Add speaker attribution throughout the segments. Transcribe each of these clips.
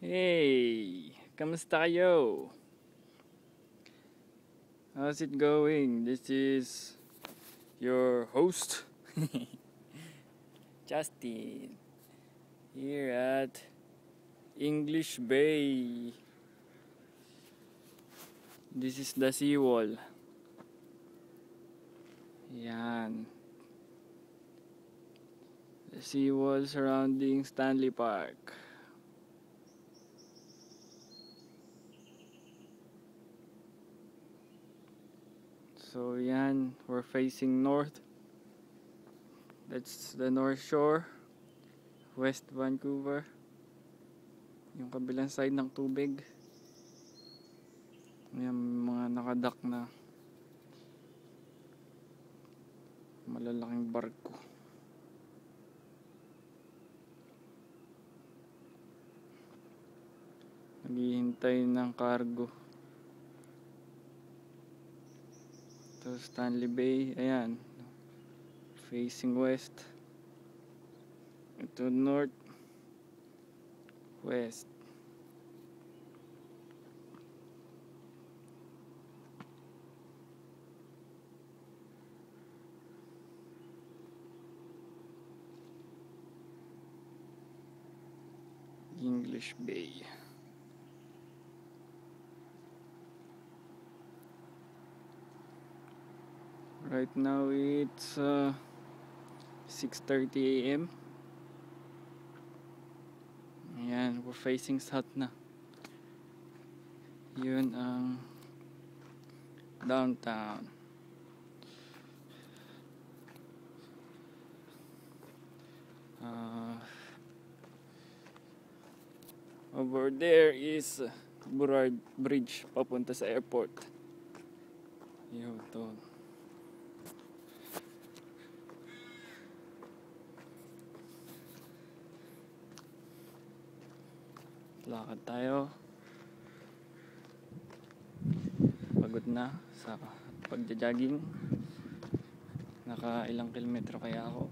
Speaker 1: Hey, kamusta kayo? How's it going? This is your host, Justin, here at English Bay. This is the seawall. Yan. The seawall surrounding Stanley Park. So yan, we're facing north. That's the North Shore, West Vancouver. Yung kabilang side ng tubig. Yung mga nakadak na malalaking barko. Naghihintay ng cargo. Ito Stanley Bay, ayan, facing west. Ito north, west. English Bay. Right now it's 6:30 a.m. Ayan, we're facing south na. Yun ang downtown. Over there is Burrard Bridge papunta sa airport. Yun to. Lakad tayo. Pagod na sa pagja-jogging. Naka ilang kilometro kaya ako?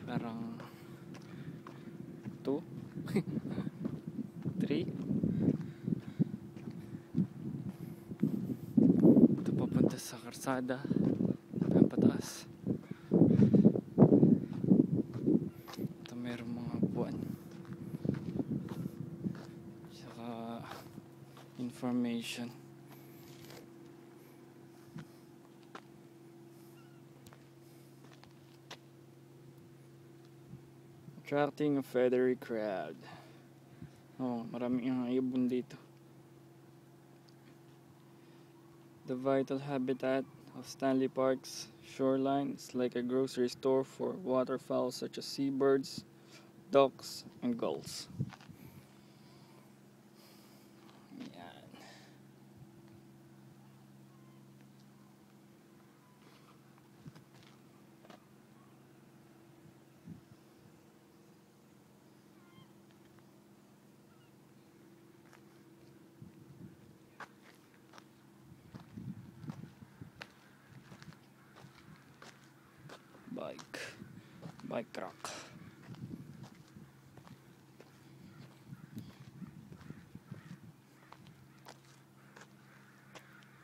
Speaker 1: Parang 2 3. Ito papunta sa karsada. Ang pataas. Ito mayroong mga buwan. Saka information. Attracting a feathery crowd. Oh, maraming ang ibon dito. The vital habitat of Stanley Park's shoreline is like a grocery store for waterfowl such as seabirds, ducks, and gulls. Yan. Bike rack.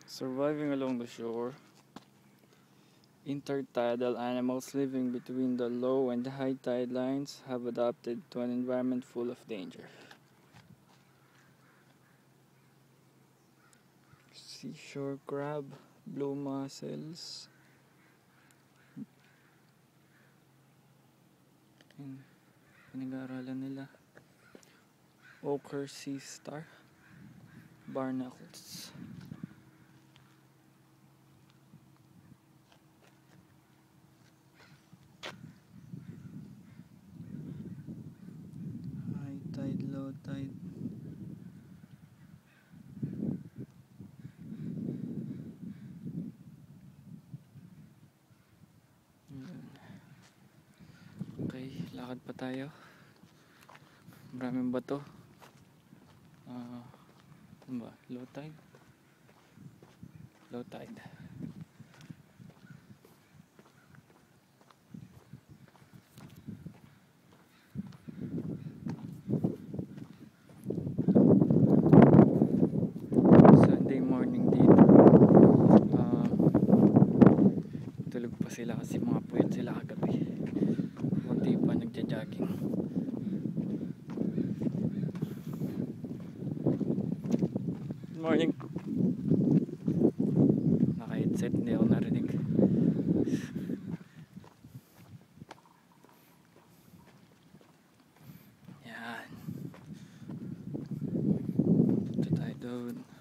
Speaker 1: Surviving along the shore, intertidal animals living between the low and high tide lines have adapted to an environment full of danger. Seashore crab, blue mussels, and pinag-aaralan nila ochre sea star, barnacles. High tide, low tide. Okay, lakad pa tayo. Maraming bato. Ano ba? Low tide? Low tide. morning. Naka-headset, hindi ako narinig. Yan. Punta tayo doon.